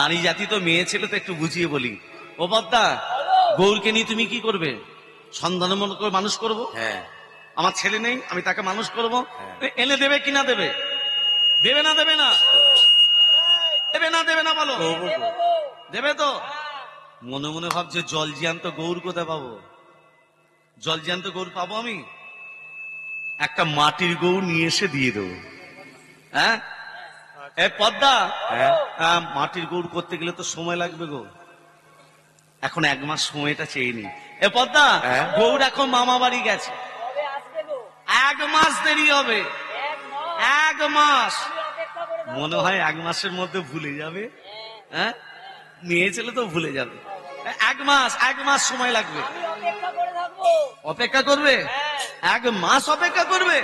নারী জাতি তো, মেয়ে ছেলে তো, একটু বুঝিয়ে বলি। ও বদ্দা, গৌরকে নিয়ে তুমি কি করবে? সন্তান মনে করে মানুষ করবো। হ্যাঁ আমার ছেলে নেই, আমি তাকে মানুষ করবো। হ্যাঁ। এনে দেবে কিনা দেবে? দেবে না দেবে না? দেবে না দেবে না বলো? দেবে তো? মনে মনে ভাবছে জল জ্যান্ত গৌর কোথায় পাবো? জল জ্যান্ত গৌর পাবো আমি? একটা মাটির গৌর নিয়ে এসে দিয়ে দেবো। হ্যাঁ এ পদ্মা, হ্যাঁ। মাটির গৌর করতে গেলে তো সময় লাগবে গো। এখন 1 মাস সময়টা চেয়ে নি। এ পদ্মা, হ্যাঁ। গৌর এখন মামা বাড়ি গেছে, 1 মাস দেরি হবে। 1 মাস, মনে হয় 1 মাসের মধ্যে ভুলে যাবে। হ্যাঁ, মেয়ে ছেলে তো ভুলে যাবে। 1 মাস সময় লাগবে। অপেক্ষা করবে? 1 মাস অপেক্ষা করবে?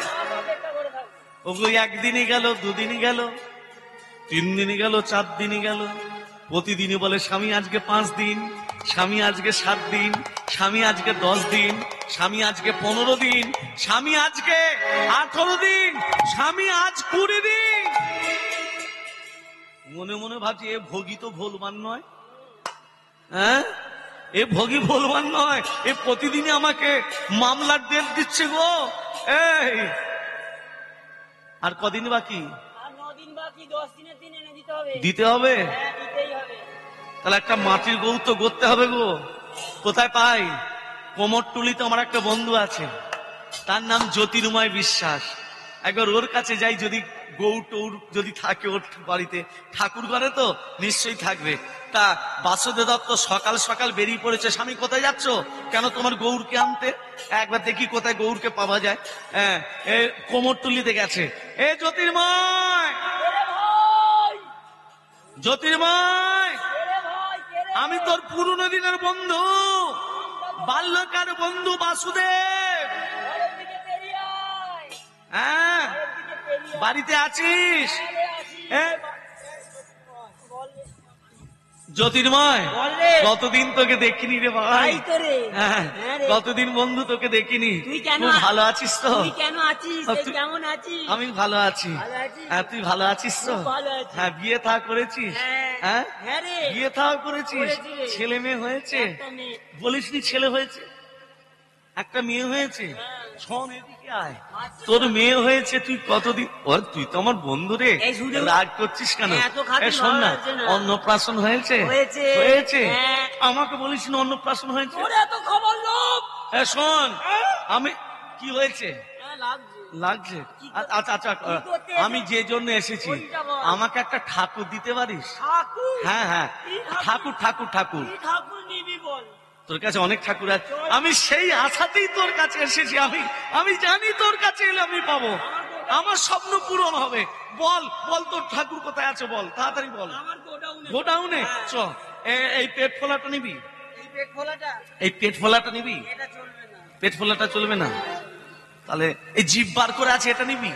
ওগুলো 1 দিনই গেল, 2 দিনই গেল, 3 দিনই গেল, 4 দিনই গেল। প্রতিদিনই বলে স্বামী আজকে 5 দিন, স্বামী আজকে 7 দিন, স্বামী আজকে 10 দিন, স্বামী আজকে 15 দিন, স্বামী আজকে 18 দিন, স্বামী আজ 20 দিন। মনে মনে ভাবছি এ ভোগী তো ভোলবান নয়। হ্যাঁ, এ ভোগী ভোলবান নয়, এ প্রতিদিনই আমাকে মামলার ডেট দিচ্ছে গো। এই আর কদিন বাকি? 10 দিনের দিন এনে দিতে হবে। দিতে হবে? হ্যাঁ, দিতেই হবে। তাহলে একটা মাটির গরু তো গড়তে হবে গো। কোথায় পাই? কোমরটুলিতে আমার একটা বন্ধু আছে, তার নাম জ্যোতির্ময় বিশ্বাস। একবার ওর কাছে যাই, যদি গৌর টৌর যদি থাকে ওর বাড়িতে, ঠাকুর ঘরে তো নিশ্চয়ই থাকবে। তা বাসুদেব দত্ত সকাল সকাল বেরিয়ে পড়েছে। স্বামী কোথায় যাচ্ছ? কেন? তোমার গৌরকে আনতে। একবার দেখি কোথায় গৌরকে পাওয়া যায়। হ্যাঁ, কোমরটুলিতে গেছে। এ জ্যোতির্ময়, জ্যোতির্ময়, আমি তোর পুরনো দিনের বন্ধু, বাল্যকার বন্ধু বাসুদেব। হ্যাঁ, বাড়িতে আছিস? জ্যোতির্ময়, কতদিন তোকে দেখিনি রে ভাই। হ্যাঁ, কতদিন বন্ধু তোকে দেখিনি। তুই ভালো আছিস তো? কেন আছিস? কেমন আছিস? আমি ভালো আছি। হ্যাঁ, তুই ভালো আছিস তো? হ্যাঁ, বিয়ে থা করেছিস? হ্যাঁ, বিয়ে থা করেছিস? ছেলে মেয়ে হয়েছে? বলিসনি ছেলে হয়েছে, একটা মেয়ে হয়েছে। শোন এদিকে আয়, তোর মেয়ে হয়েছে, তুই কতদিন? তুই তো আমার বন্ধু রে, রাগ করছিস কেন? শোন না, অন্নপ্রাশন হয়েছে? হয়েছে? আমাকে বলিস না অন্নপ্রাশন হয়েছে। শোন, আমি কি হয়েছে লাগছে? আচ্ছা আচ্ছা, আমি যে জন্য এসেছি, আমাকে একটা ঠাকুর দিতে পারিস? হ্যাঁ হ্যাঁ, ঠাকুর ঠাকুর ঠাকুর। তোর কাছে অনেক ঠাকুর আছে, আমি সেই আশাতেই তোর কাছে এসেছি। আমি জানি তোর কাছে এলে আমি পাবো, আমার স্বপ্ন পূরণ হবে। বল বল, তোর ঠাকুর কোথায় আছে বল, তাড়াতাড়ি বল। গোডাউনে? চ, এই পেট ফোলাটা নিবি? এই পেট ফোলাটা নিবি? পেট ফোলাটা চলবে না? তাহলে এই জিভ বার করে আছে, এটা নিবি?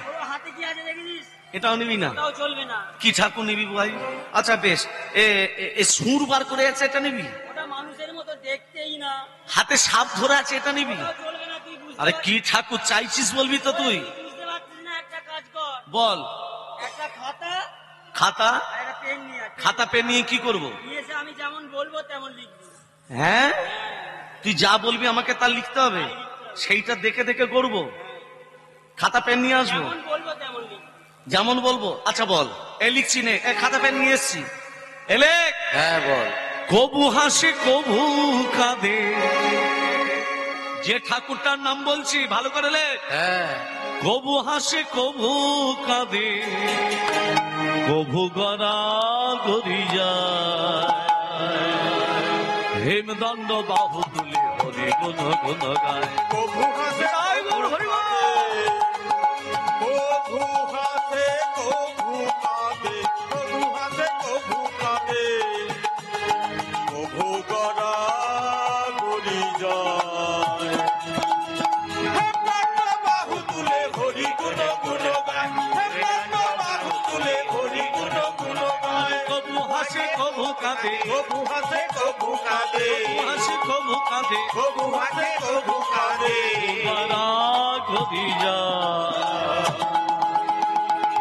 এটাও নিবি না? কি ঠাকুর নিবি ভাই? আচ্ছা বেশ, সুর বার করে আছে, এটা নিবি? হাতে সাপ ধরে আছে, এটা নিবি? আরে কি ঠাকুর চাইছিস বলবি তো তুই? বল। খাতা, খাতা পেন নিয়ে কি করবো? আমি যেমন বলবো তেমন লিখবি। হ্যাঁ, তুই যা বলবি আমাকে তা লিখতে হবে, সেইটা দেখে দেখে করবো। খাতা পেন নিয়ে আসবো, যেমন বলবো। আচ্ছা বল, লিখছি নে, খাতা পেন নিয়ে এসছি। এলে? হ্যাঁ বল। কবু হাসে কবু কাঁদে, যে ঠাকুরটার নাম বলছি ভালো করে লে। হ্যাঁ। কবু হাসে কবু কাঁদে, কবু গড়া গড়ি যায়, হেমদণ্ড বাহু তুলে হরি গুণ গুণ গায়। কবু হাসে কবু হাসে কবু কাঁদে, কবু হাসে কবু কাঁদে, কবু গড়া গড়ি যায়, হেমদণ্ড বাহু তুলে হরি গুণ গুণ গায়, হেমদণ্ড বাহু তুলে হরি গুণ গুণ গায়। কবু হাসে কবু কাঁদে, কবু হাসে কবু কাঁদে, হাসে কবু কাঁদে, কবু হাসে কবু কাঁদে, গড়া গড়ি যায়।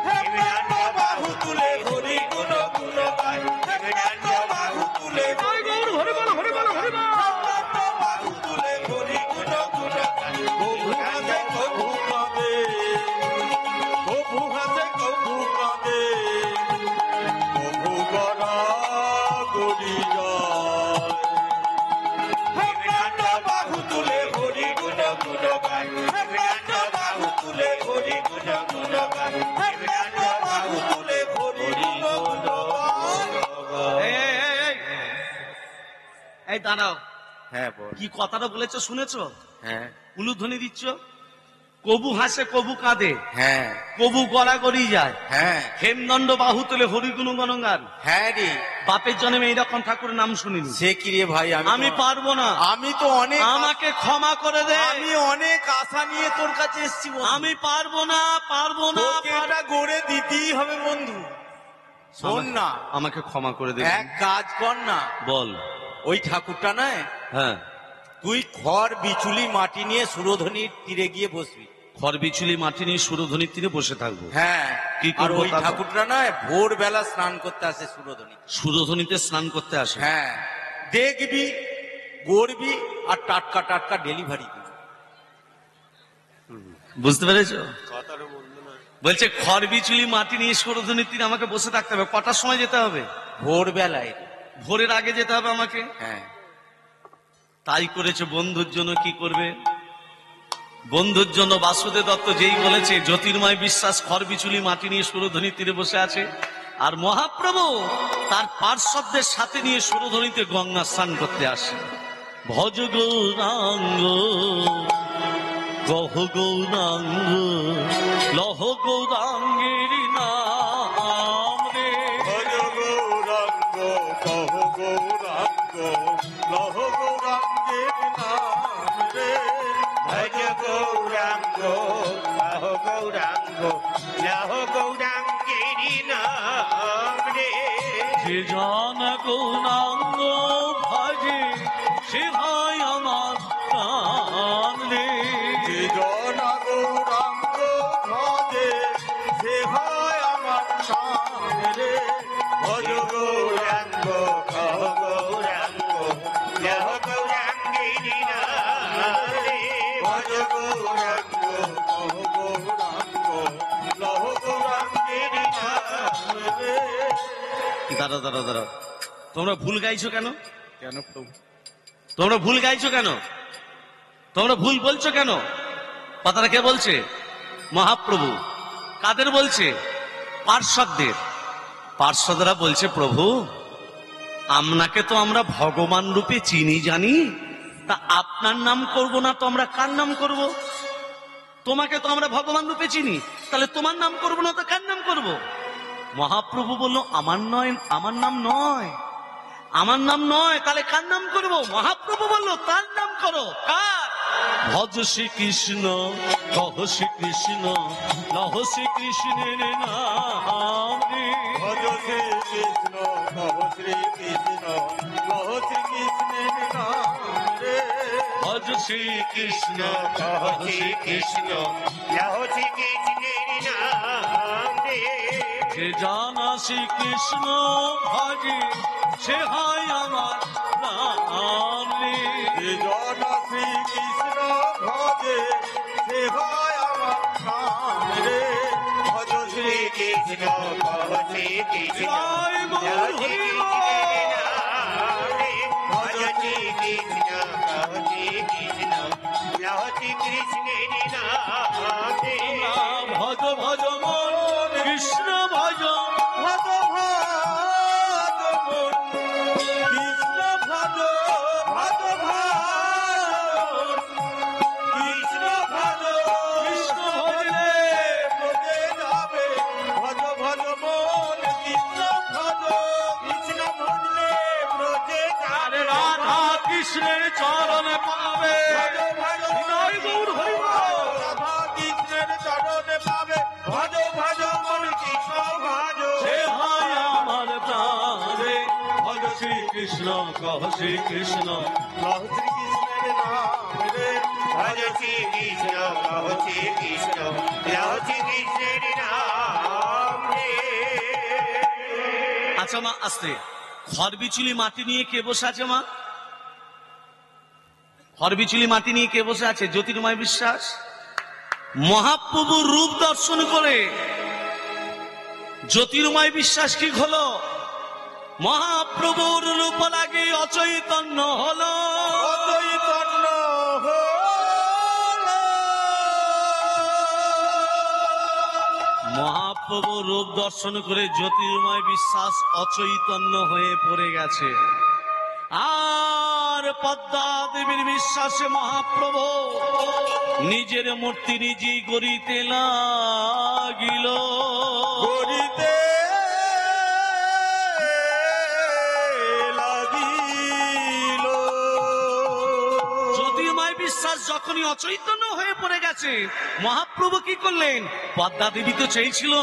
হেমদণ্ড বাহু তুলে হরি গুণ গুণ গায়, হেমদণ্ড এই দাঁড়াও, হ্যাঁ বল। কি কথাটা বলেছো শুনেছো? হ্যাঁ উলুধ্বনি দিচ্ছ। কবু হাসে কবু কাঁদে, হ্যাঁ কবু গড়াগড়ি যায়, হ্যাঁ হেমদণ্ড বাহু তুলে হরিগুণ গণগান। হ্যাঁ রে, বাপের জন্মে এইরকম ঠাকুরের নাম শুনিনি। সে কি রে ভাই, আমি পারবো না, আমি তো অনেক আমাকে ক্ষমা করে দে। আমি অনেক আশা নিয়ে তোর কাছে এসেছি বন্ধু। আমি পারবো না, পারবো না। তোকে এটা গড়ে দিতেই হবে বন্ধু। শোন না, আমাকে ক্ষমা করে দে। এক কাজ কর না, বল। ওই ঠাকুরটা নয়, হ্যাঁ, তুই খড় বিচুলি মাটি নিয়ে সুরধনির তীরে গিয়ে বসবি। খড় বিচুলি মাটি নিয়ে সুরধ্বনির তীরে বসে থাকবো। হ্যাঁ, কি আর করবো ওই তারপর? ঠাকুরটা নয় ভোরবেলা স্নান করতে আসে সুরধনি। সুরধ্বনিতে স্নান করতে আসে। হ্যাঁ, দেখবি, গড়বি, আর টাটকা টাটকা ডেলিভারি দিবি। বুঝতে পেরেছো? বলছে খড় বিচুলি মাটি নিয়ে সুরধ্বনির তীরে আমাকে বসে থাকতে হবে। কটার সময় যেতে হবে? ভোরবেলায়। ভোরের আগে যেতে হবে আমাকে। হ্যাঁ, তাই করেছে। বন্ধুর জন্য কি করবে? বন্ধুর জন্য বাসুদেব দত্ত যেই বলেছে, জ্যোতির্ময় বিশ্বাস খড় বিচুলি মাটি নিয়ে সুরধ্বনির তীরে বসে আছে, আর মহাপ্রভু তার পার্শ্বদের সাথে নিয়ে সুরধ্বনিতে গঙ্গা স্নান করতে আসে। ভজ গৌরাঙ্গ গহ গৌরাঙ্গ লহ গৌরাঙ্গের নাম রে। ভজ গৌরাঙ্গ কহ গৌরাঙ্গ লহ গৌরাঙ্গের নাম রে। ভজ গৌরাঙ্গ কহ গৌরাঙ্গ লহ গৌরাঙ্গের নাম রে। যে জন গৌরাঙ্গ ভজে সে হয় আমার প্রাণ রে। যে জন গৌরাঙ্গ ভজে সে হয় আমার প্রাণ রে। ভজ গৌরাঙ্গ কহ গৌরাঙ্গ লহ গৌরাঙ্গের নাম রে। ভজ গৌরাঙ্গ কহ গৌরাঙ্গ লহ গৌরাঙ্গের নাম রে। দাঁড়া দাঁড়া দাঁড়া, তোমরা ভুল গাইছো কেন? কেন প্রভু? তোমরা ভুল গাইছো কেন? তোমরা ভুল বলছো কেন? কথাটা কে বলছে? মহাপ্রভু। কাদের বলছে? পার্শ্বদের। পার্শ্বদরা বলছে, প্রভু আপনাকে তো আমরা ভগবান রূপে চিনি জানি, তা আপনার নাম করব না তো আমরা কার নাম করব? তোমাকে তো আমরা ভগবান রূপে চিনি, তাহলে তোমার নাম করব না তো কার নাম করব? মহাপ্রভু বলল, আমার নয়, আমার নাম নয়, আমার নাম নয়, তাহলে কার নাম করব? মহাপ্রভু বলল, তার নাম করো। কার? ভজ শ্রীকৃষ্ণ কহ শ্রীকৃষ্ণ লহ শ্রীকৃষ্ণের নাম রে। ভজ শ্রী কৃষ্ণ কহ শ্রী কৃষ্ণ কহ শ্রী কৃষ্ণের নাম রে। ভজ শ্রীকৃষ্ণ কহ শ্রী কৃষ্ণ কহ শ্রী কৃষ্ণের নাম রে। যে জানা শ্রীকৃষ্ণ ভজে সে হয় আমার প্রাণ রে। যে জন শ্রী কৃষ্ণ ভজে সে হয় আমার প্রাণ রে। ভজ শ্রী কৃষ্ণ কহ শ্রী কৃষ্ণ জয় কহ গৌর শ্রী হরি কৃষ্ণের নাম রে। ভজ শ্রী কৃষ্ণ কহ শ্রী কৃষ্ণ কহ শ্রী কৃষ্ণের নাম রে। ভজ ভজ মন কৃষ্ণ ভজ। ভজ ভজ মন কৃষ্ণ ভজ ভজ ভজ কৃষ্ণ ভজ কৃষ্ণ ভজলে ব্রজে যাবে। ভজ ভজ মন কৃষ্ণ ভজ কৃষ্ণ ভজলে ব্রজে আরে যাবে। রাধা কৃষ্ণের চরণে পাবে। ভজ ভজ জয় গৌর হরি বল। রাধা কৃষ্ণের চরণে পাবে। ভজ ভজ মন কৃষ্ণ ভজ সে হয় আমার প্রাণ রে। ভজ শ্রীকৃষ্ণ কহ শ্রীকৃষ্ণ লহ শ্রীকৃষ্ণের নাম রে। ভজ শ্রীকৃষ্ণ লহ শ্রীকৃষ্ণ লহ শ্রীকৃষ্ণের নাম রে। আচ্ছা মা, আসতে। খড় বিচুলি মাটি নিয়ে কে বসে আছে মা? খড় বিচুলি মাটি নিয়ে কে বসে আছে? জ্যোতির্ময় বিশ্বাস। মহাপ্রভুর রূপ দর্শন করে জ্যোতির্ময় বিশ্বাস কি হলো? মহাপ্রভুর রূপ লাগে অচৈতন্য হলো। অচৈতন্য হলো। মহাপ্রভুর রূপ দর্শন করে জ্যোতির্ময় বিশ্বাস অচৈতন্য হয়ে পড়ে গেছে। আর আর পদ্মা দেবীর বিশ্বাসে মহাপ্রভু নিজের মূর্তি নিজেই গড়িতে লাগিল। করিতে লাগিল। জ্যোতির্ময় বিশ্বাস যখনই অচৈতন্য হয়ে পড়ে গেছে, মহাপ্রভু কি করলেন? পদ্মা দেবী তো চেয়েছিল,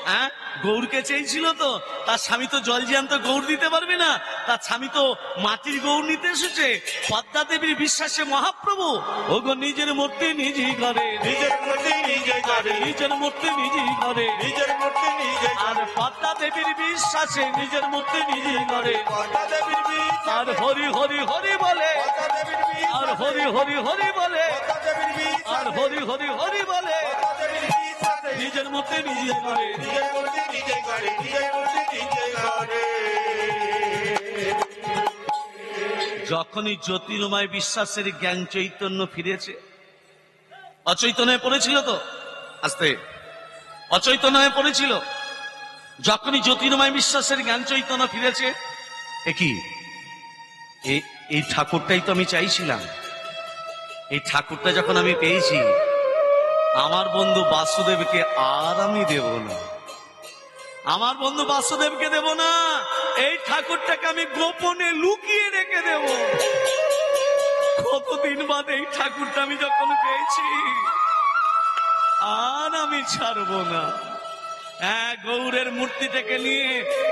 হ্যাঁ, গৌরকে চেয়েছিল, তো তার স্বামী তো জল জ্যান্ত গৌর দিতে পারবে না, তার স্বামী তো মাটির গৌর নিতে এসেছে। পদ্মা দেবীর বিশ্বাসে মহাপ্রভু ওগো নিজের মূর্তি নিজেই করে, নিজের মূর্তি নিজে করে, নিজের মূর্তি নিজেই করে। নিজের মূর্তি নিজে আর পদ্মা দেবীর বিশ্বাসে নিজের মূর্তি নিজেই করে। পদ্মা দেবীর বীজ, আর হরি হরি হরি বলে, পদ্মা দেবীর বীজ, আর হরি হরি হরি বলে, পদ্মা দেবীর বীজ, আর হরি হরি হরি বলে পদ্মা দেবীর বীজ আছে। নিজের মূর্তি নিজে করে। নিজের মূর্তি নিজে করে, নিজের মূর্তি নিজে করে। যখনই জ্যোতির্ময় বিশ্বাসের জ্ঞান চৈতন্য ফিরেছে, অচৈতন্য হয়ে পড়েছিল তো, আস্তে অচৈতন্য হয়ে পড়েছিল, যখনই জ্যোতির্ময় বিশ্বাসের জ্ঞান চৈতন্য ফিরেছে, কি এই ঠাকুরটাই তো আমি চাইছিলাম, এই ঠাকুরটা যখন আমি পেয়েছি, আমার বন্ধু বাসুদেবকে আর আমি দেব না, আমার বন্ধু বাসুদেবকে দেব না, এই ঠাকুরটাকে আমি গোপনে লুকিয়ে রেখে দেব। কতদিন বাদে এই ঠাকুরটা আমি যখন পেয়েছি, আর আমি ছাড়বো না। হ্যাঁ, গৌরের মূর্তিটাকে নিয়ে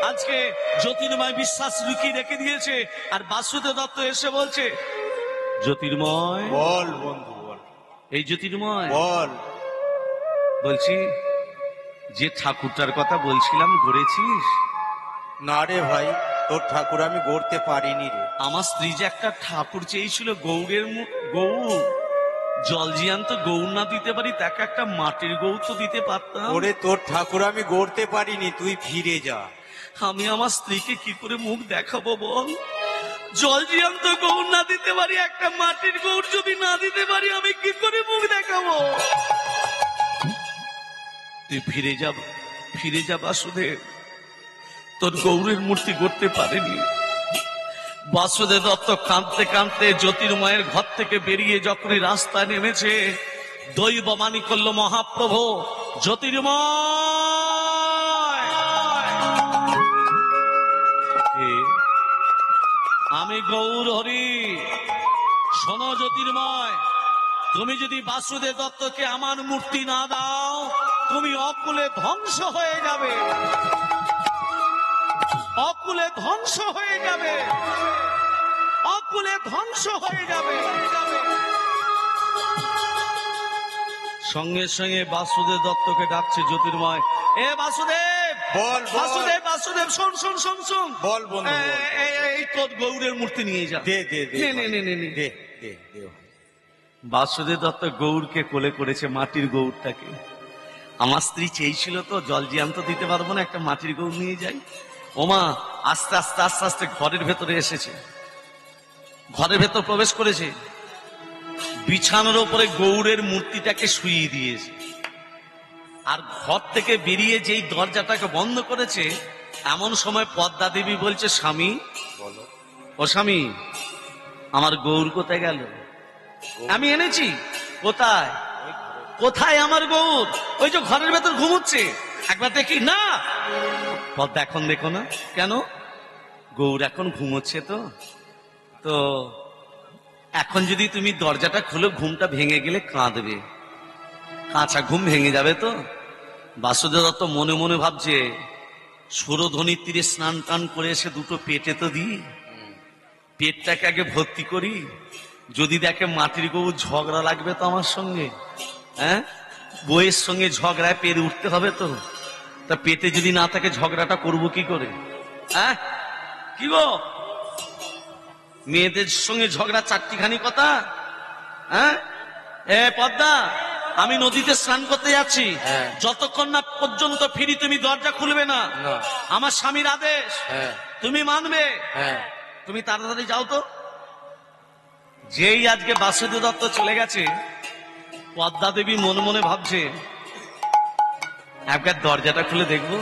আজকে জ্যোতির্ময় বিশ্বাস লুকিয়ে রেখে দিয়েছে, আর বাসুদেব দত্ত এসে বলছে, জ্যোতির্ময়, বল বন্ধু বল, এই জ্যোতির্ময় বল। বলছি, যে ঠাকুরটার কথা বলছিলাম গড়েছিস? না রে ভাই, তোর ঠাকুর আমি গড়তে পারিনি রে। আমার স্ত্রী যে একটা ঠাকুর চেয়েছিল গৌরের গৌর, জল জিয়ান্ত গৌর না দিতে পারি, তাকে একটা মাটির গৌর তো দিতে পারতাম। ওরে তোর ঠাকুর আমি গড়তে পারিনি, তুই ফিরে যা। আমি আমার স্ত্রীকে কি করে মুখ দেখাবো বল? জল জিয়ান্ত গৌর না দিতে পারি, একটা মাটির গৌর যদি না দিতে পারি, আমি কি করে মুখ দেখাবো? তুই ফিরে যা বাসুদেব, তোর গৌরের মূর্তি গড়তে পারেনি। বাসুদেব দত্ত কাঁদতে কাঁদতে জ্যোতির্ময়ের ঘর থেকে বেরিয়ে যখনই রাস্তায় নেমেছে, দৈববাণী করল মহাপ্রভু, জ্যোতির্ময়, আমি গৌর হরি, শোনো জ্যোতির্ময়, তুমি যদি বাসুদেব দত্তকে আমার মূর্তি না দাও, তুমি অকুলে ধ্বংস হয়ে যাবে, অকুলে ধ্বংস হয়ে যাবে, অকুলে ধ্বংস হয়ে যাবে। সঙ্গে সঙ্গে বাসুদেব দত্তকে ডাকছে জ্যোতির্ময়, এ বাসুদেব, বল, বল। বাসুদেব, বাসুদেব, শোন শোন শোন শোন, বল বন্ধু, বল। এই তোর গৌরের মূর্তি নিয়ে যা। দে দে দে, নে, নে, নে, নে, নে। দে দে দে। বাসুদেব দত্ত গৌরকে কোলে করেছে, মাটির গৌরটাকে। আমার স্ত্রী চেয়েছিল তো, জল জিয়ান্ত দিতে পারবো না, একটা মাটির গৌর নিয়ে যাই। ওমা আস্তে আস্তে আস্তে আস্তে ঘরের ভেতরে এসেছে, ঘরের ভেতর প্রবেশ করেছে, বিছানার উপরে গৌরের মূর্তিটাকে শুইয়ে দিয়েছে, আর ঘর থেকে বেরিয়ে যেই দরজাটাকে বন্ধ করেছে, এমন সময় পদ্মা দেবী বলছে, স্বামী, বলো। ও স্বামী, আমার গৌর কোথায় গেল? আমি এনেছি। কোথায়? কোথায় আমার গৌর? ওই যে ঘরের ভেতর ঘুমোচ্ছে, একবার দেখি না। পদ্মা, এখন দেখো না কেন? গৌর এখন ঘুমোচ্ছে তো, তো এখন যদি তুমি দরজাটা খুলে, ঘুমটা ভেঙে গেলে কাঁদবে, কাঁচা ঘুম ভেঙে যাবে তো। বাসুদেব দত্ত মনে মনে ভাবছে, সুরধ্বনির তীরে স্নান টান করে এসে দুটো পেটে তো দিই, পেটটাকে আগে ভর্তি করি, যদি দেখে মাটির গৌর, ঝগড়া লাগবে তো আমার সঙ্গে, হ্যাঁ, বইয়ের সঙ্গে ঝগড়ায় পেরে উঠতে হবে তো, তা পেটে যদি না থাকে ঝগড়াটা করবো কি করে? হ্যাঁ, কি গো, মেয়েদের সঙ্গে ঝগড়া চারটিখানি কথা? হ্যাঁ, এ পদ্মা, আমি নদীতে স্নান করতে যাচ্ছি, হ্যাঁ। যতক্ষণ না পর্যন্ত ফিরি তুমি দরজা খুলবে না, না। আমার স্বামীর আদেশ, হ্যাঁ তুমি মানবে। হ্যাঁ। তুমি তাড়াতাড়ি যাও তো। যেই আজকে বাসুদেব দত্ত চলে গেছে, পদ্মা দেবী মনে মনে ভাবছে, একবার দরজাটা খুলে দেখবো,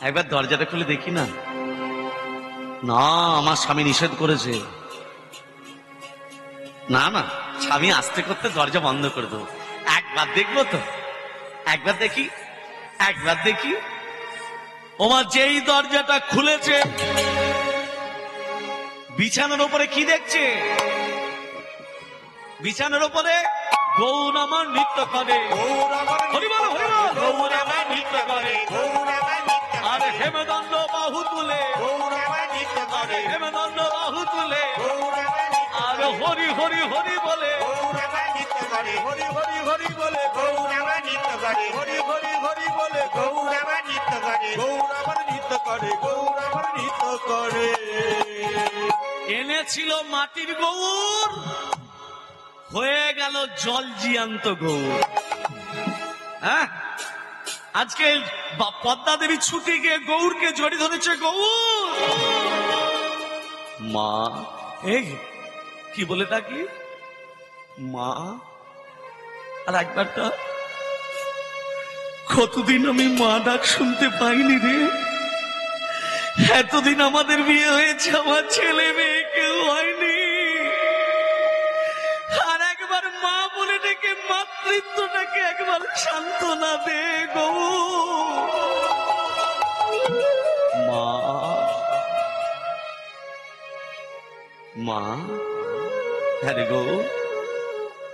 একবার দরজাটা খুলে দেখি না। না, আমার স্বামী নিষেধ করেছে। না না, স্বামী আস্তে করতে দরজা বন্ধ করে দেবো। একবার দেখবো তো, একবার দেখি, একবার দেখি। ওমা যেই দরজাটা খুলেছে, বিছানার উপরে কি দেখছে? বিছানার উপরে গৌর আমার নৃত্য করে। গৌর আমার হরি বল, হরি বল। গৌর আমার নৃত্য করে, গৌর আমার নৃত্য আর করে, হেমদণ্ড বাহু তুলে, গৌর আমার নৃত্য করে, হেমদণ্ড বাহু তুলে, গৌর আমার নৃত্য আর হরি হরি হরি বলে। গৌর আমার নৃত্য করে, হরি হরি হরি বলে গৌর আমার নৃত্য করে, হরি হরি হরি বলে গৌর আমার নৃত্য করে, গৌর আমার নৃত্য করে, গৌর আমার নৃত্য করে। এনেছিল মাটির গৌর, হয়ে গেল জল জিয়ান্ত গৌর। হ্যাঁ, আজকে পদ্মা দেবী ছুটি গিয়ে গৌরকে জড়ি ধরেছে। গৌর মা, এই কি বলে ডাকি মা। আর একবারটা, কতদিন আমি মা ডাক শুনতে পাইনি রে। এতদিন আমাদের বিয়ে হয়েছে, আমার ছেলে মেয়ে কেউ হয়নি। আর একবার মা বলে ডেকে মাতৃত্বটাকে একবার সান্ত্বনা দে গো মা। মা, হ্যাঁ রে গো,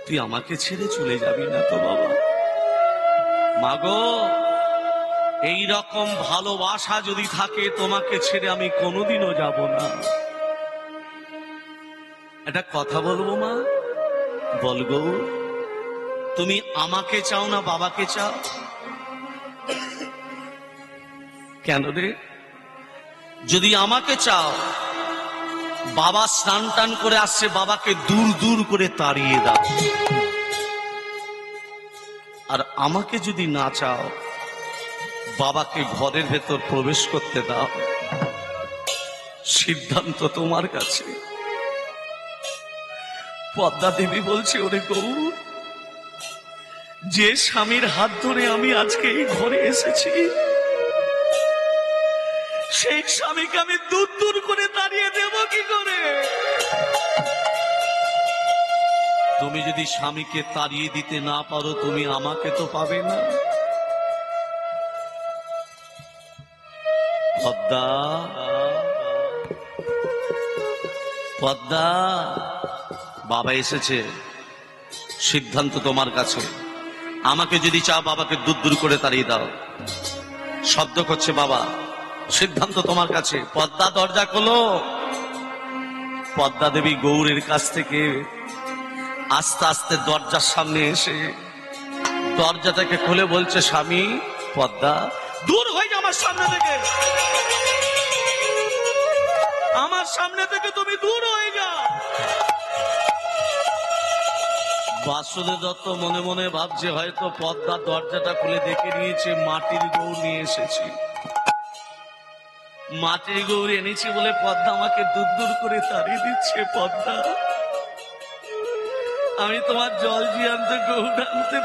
তুই আমাকে ছেড়ে চলে যাবি না তো বাবা? মা গো, এই রকম ভালোবাসা যদি থাকে, তোমাকে ছেড়ে আমি কোনোদিনও যাব না। একটা কথা বলবো মা, বল গো, তুমি আমাকে চাও না বাবাকে চাও? কেন রে? যদি আমাকে চাও, বাবা স্নান টান করে আসছে, বাবাকে দূর দূর করে তাড়িয়ে দাও। আর আমাকে যদি না চাও, বাবাকে ঘরের ভেতর প্রবেশ করতে দাও। সিদ্ধান্ত তোমার কাছে। পদ্মা দেবী বলছে, ওরে গৌর, যে স্বামীর হাত ধরে আমি আজকে এই ঘরে এসেছি, সেই স্বামীকে আমি দূর দূর করে তাড়িয়ে দেব কি করে? তুমি যদি স্বামীকে তাড়িয়ে দিতে না পারো, তুমি আমাকে তো পাবে না। পদ্মা, পদ্মা, বাবা এসেছে, সিদ্ধান্ত তোমার কাছে। আমাকে যদি চাও, বাবাকে দূর দূর করে তাড়িয়ে দাও। শব্দ করছে বাবা, সিদ্ধান্ত তোমার কাছে। পদ্মা দরজা খোলো। পদ্মা দেবী গৌরের কাছ থেকে আস্তে আস্তে দরজার সামনে এসে দরজাটাকে খুলে বলছে, স্বামী, পদ্মা দূর হয়ে যা আমার সামনে থেকে, আমার সামনে থেকে তুমি দূর হয়ে যাও। বাসুদেব দত্ত মনে মনে ভাবছে, হয়তো পদ্মা দরজাটা খুলে দেখে নিয়েছে মাটির গৌর নিয়ে এসেছি। মাটির গৌর এনেছি বলে পদ্মা আমাকে দূর দূর করে তাড়িয়ে দিচ্ছে। পদ্মা, আমি তোমার জল জিয়ান্ত গৌর আনতে